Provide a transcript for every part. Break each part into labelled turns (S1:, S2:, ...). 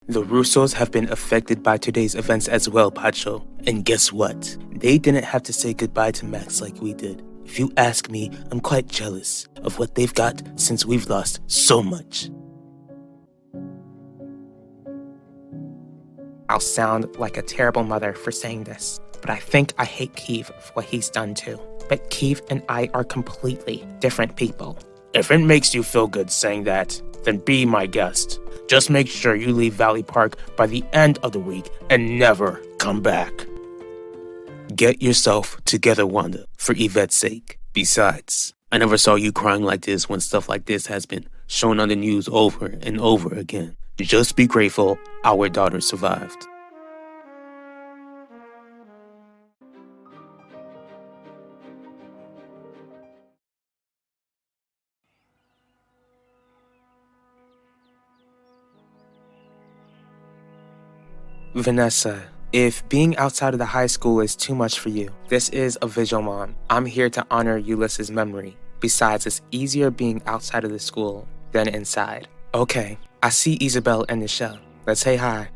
S1: The Russos have been affected by today's events as well, Pacho. And guess what? They didn't have to say goodbye to Max like we did. If you ask me, I'm quite jealous of what they've got since we've lost so much.
S2: I'll sound like a terrible mother for saying this, but I think I hate Keith for what he's done too. But Keith and I are completely different people.
S1: If it makes you feel good saying that, then be my guest. Just make sure you leave Valley Park by the end of the week and never come back. Get yourself together, Wanda, for Yvette's sake. Besides, I never saw you crying like this when stuff like this has been shown on the news over and over again. Just be grateful our daughter survived.
S2: Vanessa, if being outside of the high school is too much for you, this is a visual mom. I'm here to honor Ulysses' memory. Besides, it's easier being outside of the school than inside. Okay, I see Isabel and Nichelle. Let's say hi.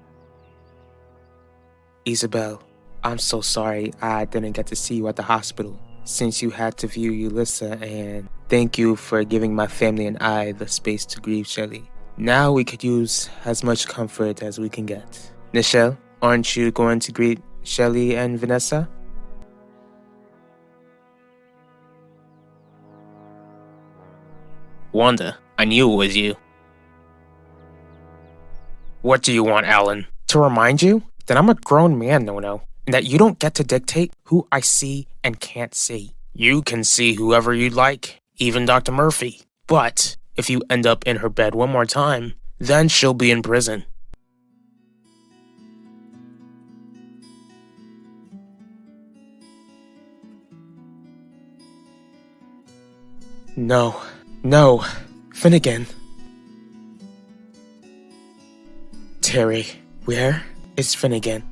S2: Isabel, I'm so sorry I didn't get to see you at the hospital since you had to view Ulysses, and thank you for giving my family and I the space to grieve Shelly. Now we could use as much comfort as we can get. Nichelle, aren't you going to greet Shelly and Vanessa?
S1: Wanda, I knew it was you. What do you want, Alan?
S2: To remind you that I'm a grown man, no, and that you don't get to dictate who I see and can't see.
S1: You can see whoever you'd like, even Dr. Murphy. But if you end up in her bed one more time, then she'll be in prison.
S2: No, Finnegan. Terry, where is Finnegan?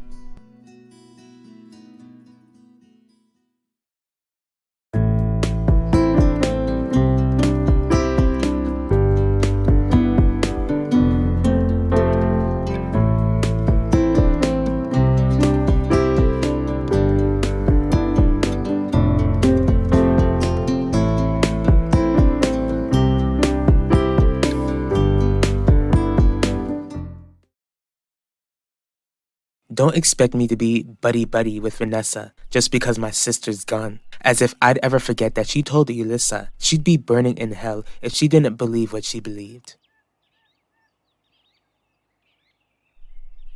S2: Don't expect me to be buddy-buddy with Vanessa just because my sister's gone. As if I'd ever forget that she told Ulysses she'd be burning in hell if she didn't believe what she believed.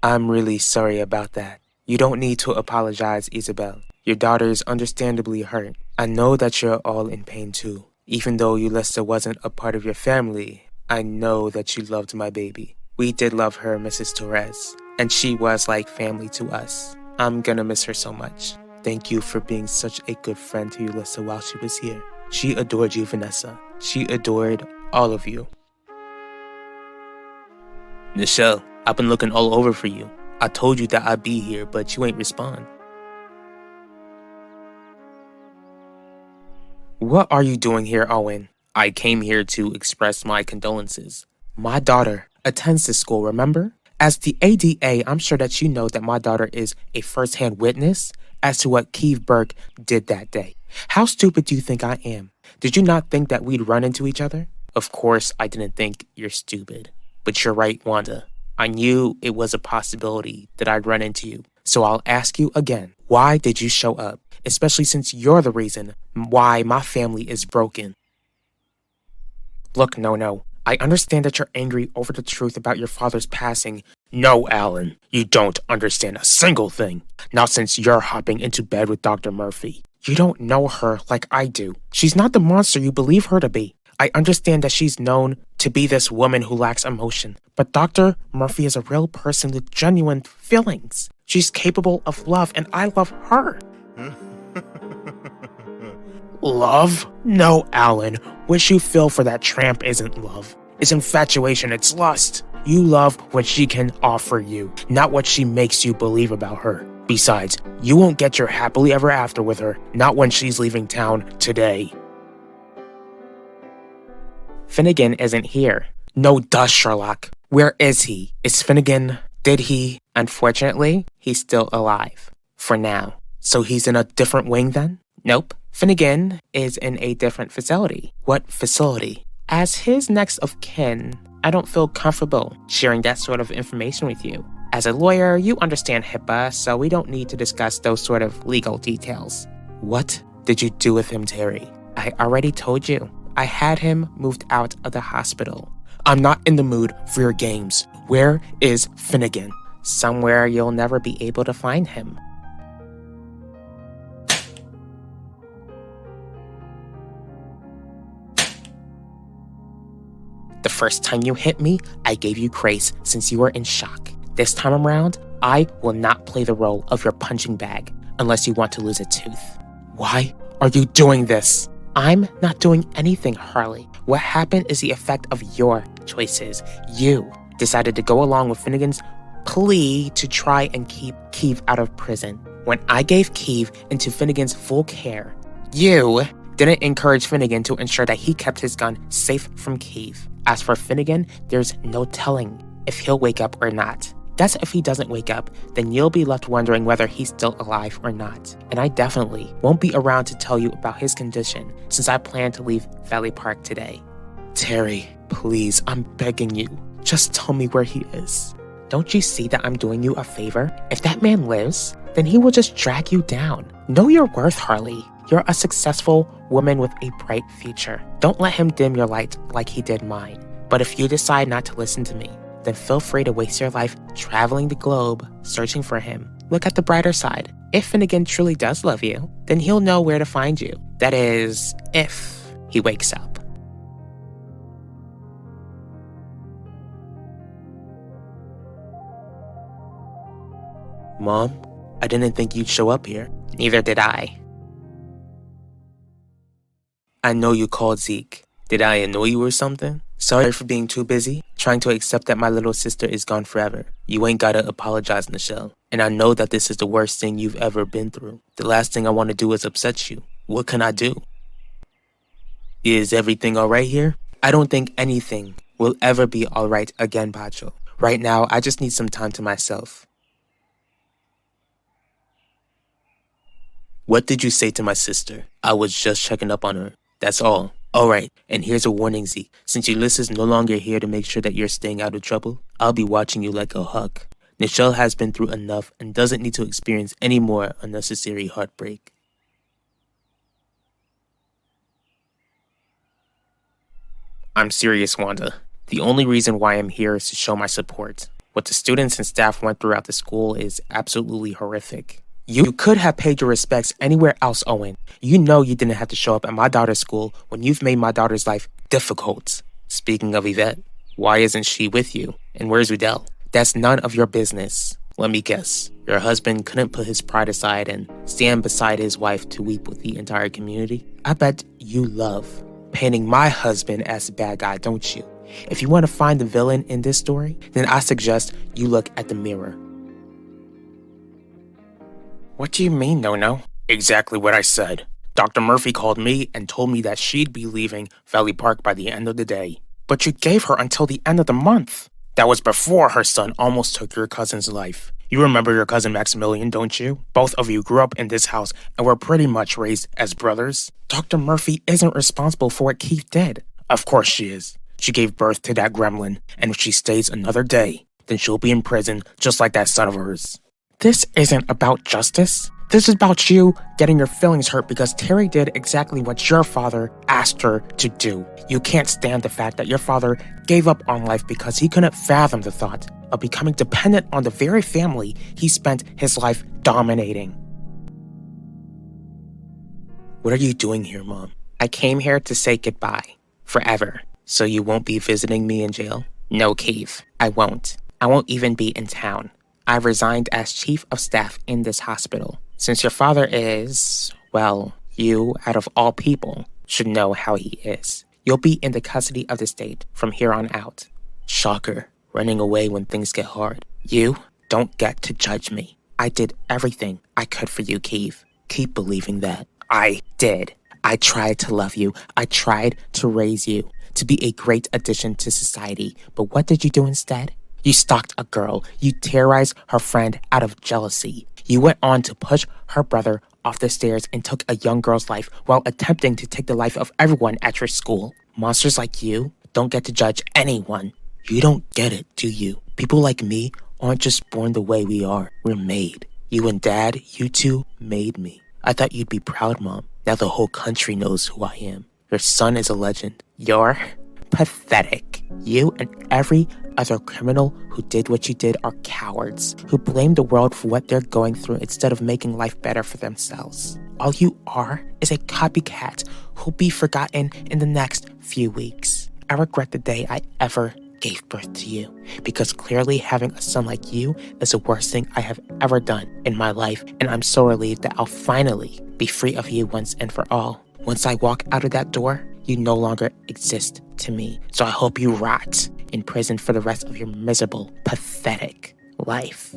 S2: I'm really sorry about that. You don't need to apologize, Isabel. Your daughter is understandably hurt. I know that you're all in pain too. Even though Ulysses wasn't a part of your family, I know that you loved my baby. We did love her, Mrs. Torres. And she was like family to us. I'm gonna miss her so much. Thank you for being such a good friend to Ulysses while she was here. She adored you, Vanessa. She adored all of you.
S1: Nichelle, I've been looking all over for you. I told you that I'd be here, but you ain't respond.
S2: What are you doing here, Owen?
S1: I came here to express my condolences.
S2: My daughter attends this school, remember? As the ADA, I'm sure that you know that my daughter is a first-hand witness as to what Keith Burke did that day. How stupid do you think I am? Did you not think that we'd run into each other?
S1: Of course, I didn't think you're stupid. But you're right, Wanda. I knew it was a possibility that I'd run into you.
S2: So I'll ask you again, why did you show up? Especially since you're the reason why my family is broken. Look, no. I understand that you're angry over the truth about your father's passing.
S1: No, Alan, you don't understand a single thing. Not since you're hopping into bed with Dr. Murphy.
S2: You don't know her like I do. She's not the monster you believe her to be. I understand that she's known to be this woman who lacks emotion. But Dr. Murphy is a real person with genuine feelings. She's capable of love, and I love her.
S1: Love? No, Alan. What you feel for that tramp isn't love. It's infatuation, it's lust. You love what she can offer you, not what she makes you believe about her. Besides, you won't get your happily ever after with her, not when she's leaving town today.
S2: Finnegan isn't here. No, duh, Sherlock. Where is he? Is Finnegan Did he? Unfortunately, he's still alive. For now. So he's in a different wing then? Nope. Finnegan is in a different facility. What facility? As his next of kin, I don't feel comfortable sharing that sort of information with you. As a lawyer, you understand HIPAA, so we don't need to discuss those sort of legal details. What did you do with him, Terry? I already told you. I had him moved out of the hospital. I'm not in the mood for your games. Where is Finnegan? Somewhere you'll never be able to find him. The first time you hit me, I gave you grace since you were in shock. This time around, I will not play the role of your punching bag unless you want to lose a tooth. Why are you doing this? I'm not doing anything, Harley. What happened is the effect of your choices. You decided to go along with Finnegan's plea to try and keep Keeve out of prison. When I gave Keeve into Finnegan's full care, you didn't encourage Finnegan to ensure that he kept his gun safe from Keeve. As for Finnegan, there's no telling if he'll wake up or not. That's if he doesn't wake up, then you'll be left wondering whether he's still alive or not. And I definitely won't be around to tell you about his condition since I plan to leave Valley Park today. Terry, please, I'm begging you. Just tell me where he is. Don't you see that I'm doing you a favor? If that man lives, then he will just drag you down. Know your worth, Harley. You're a successful woman with a bright future. Don't let him dim your light like he did mine. But if you decide not to listen to me, then feel free to waste your life traveling the globe searching for him. Look at the brighter side. If Finnegan truly does love you, then he'll know where to find you. That is, if he wakes up. Mom, I didn't think you'd show up here. Neither did I. I know you called Zeke. Did I annoy you or something? Sorry for being too busy, trying to accept that my little sister is gone forever. You ain't gotta apologize, Nichelle. And I know that this is the worst thing you've ever been through. The last thing I want to do is upset you. What can I do? Is everything alright here? I don't think anything will ever be alright again, Pacho. Right now, I just need some time to myself. What did you say to my sister? I was just checking up on her. That's all. Alright, and here's a warning, Zeke. Since Ulysses is no longer here to make sure that you're staying out of trouble, I'll be watching you like a hawk. Nichelle has been through enough and doesn't need to experience any more unnecessary heartbreak. I'm serious, Wanda. The only reason why I'm here is to show my support. What the students and staff went through at the school is absolutely horrific. You could have paid your respects anywhere else, Owen. You know you didn't have to show up at my daughter's school when you've made my daughter's life difficult. Speaking of Yvette, why isn't she with you? And where's Udell? That's none of your business. Let me guess. Your husband couldn't put his pride aside and stand beside his wife to weep with the entire community? I bet you love painting my husband as a bad guy, don't you? If you want to find the villain in this story, then I suggest you look at the mirror. What do you mean, no? Exactly what I said. Dr. Murphy called me and told me that she'd be leaving Valley Park by the end of the day. But you gave her until the end of the month. That was before her son almost took your cousin's life. You remember your cousin Maximilian, don't you? Both of you grew up in this house and were pretty much raised as brothers. Dr. Murphy isn't responsible for what Keith did. Of course she is. She gave birth to that gremlin, and if she stays another day, then she'll be in prison just like that son of hers. This isn't about justice. This is about you getting your feelings hurt because Terry did exactly what your father asked her to do. You can't stand the fact that your father gave up on life because he couldn't fathom the thought of becoming dependent on the very family he spent his life dominating. What are you doing here, Mom? I came here to say goodbye. Forever. So you won't be visiting me in jail? No, Keith. I won't. I won't even be in town. I've resigned as chief of staff in this hospital. Since your father is, well, you, out of all people, should know how he is. You'll be in the custody of the state from here on out. Shocker, running away when things get hard. You don't get to judge me. I did everything I could for you, Keith. Keep believing that. I did. I tried to love you. I tried to raise you, to be a great addition to society. But what did you do instead? You stalked a girl. You terrorized her friend out of jealousy. You went on to push her brother off the stairs and took a young girl's life while attempting to take the life of everyone at your school. Monsters like you don't get to judge anyone. You don't get it, do you? People like me aren't just born the way we are. We're made. You and Dad, you two made me. I thought you'd be proud, Mom. Now the whole country knows who I am. Your son is a legend. You're pathetic. You and every other criminal who did what you did are cowards, who blame the world for what they're going through instead of making life better for themselves. All you are is a copycat who'll be forgotten in the next few weeks. I regret the day I ever gave birth to you, because clearly having a son like you is the worst thing I have ever done in my life, and I'm so relieved that I'll finally be free of you once and for all. Once I walk out of that door, you no longer exist to me, so I hope you rot in prison for the rest of your miserable, pathetic life.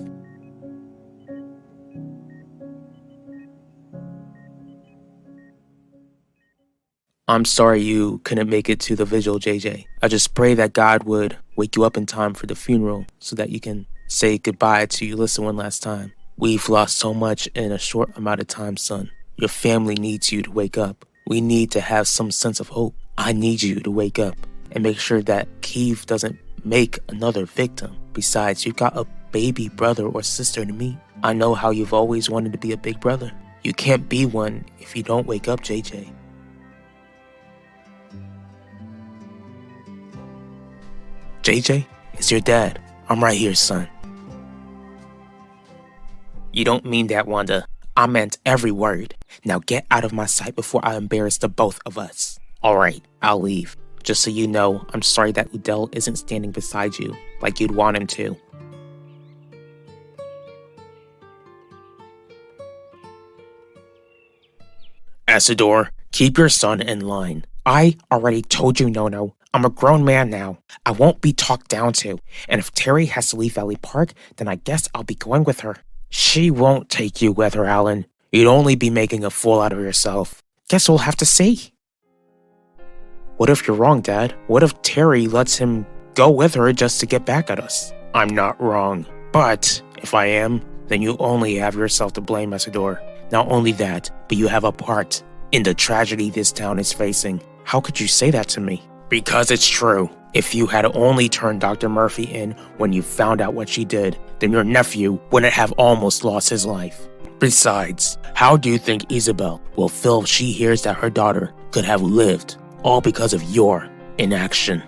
S2: I'm sorry you couldn't make it to the vigil, JJ. I just pray that God would wake you up in time for the funeral so that you can say goodbye to Ulysses one last time. We've lost so much in a short amount of time, son. Your family needs you to wake up. We need to have some sense of hope. I need you to wake up and make sure that Kiev doesn't make another victim. Besides, you've got a baby brother or sister to meet. I know how you've always wanted to be a big brother. You can't be one if you don't wake up, JJ. JJ, it's your dad. I'm right here, son. You don't mean that, Wanda. I meant every word. Now get out of my sight before I embarrass the both of us. Alright, I'll leave. Just so you know, I'm sorry that Udell isn't standing beside you like you'd want him to. Asador, keep your son in line. I already told you, Nono. I'm a grown man now. I won't be talked down to. And if Terry has to leave Valley Park, then I guess I'll be going with her. She won't take you with her, Alan. You'd only be making a fool out of yourself. Guess we'll have to see. What if you're wrong, Dad? What if Terry lets him go with her just to get back at us? I'm not wrong. But if I am, then you only have yourself to blame, Asador. Not only that, but you have a part in the tragedy this town is facing. How could you say that to me? Because it's true. If you had only turned Dr. Murphy in when you found out what she did, then your nephew wouldn't have almost lost his life. Besides, how do you think Isabel will feel if she hears that her daughter could have lived, all because of your inaction?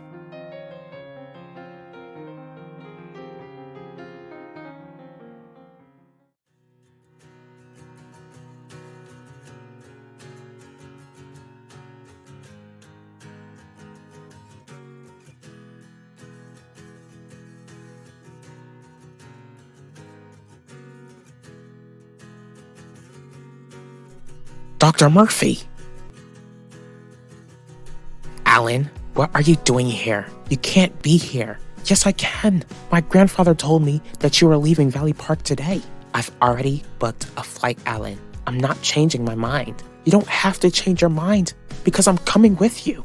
S2: Dr. Murphy! Alan, what are you doing here? You can't be here. Yes, I can. My grandfather told me that you were leaving Valley Park today. I've already booked a flight, Alan. I'm not changing my mind. You don't have to change your mind because I'm coming with you.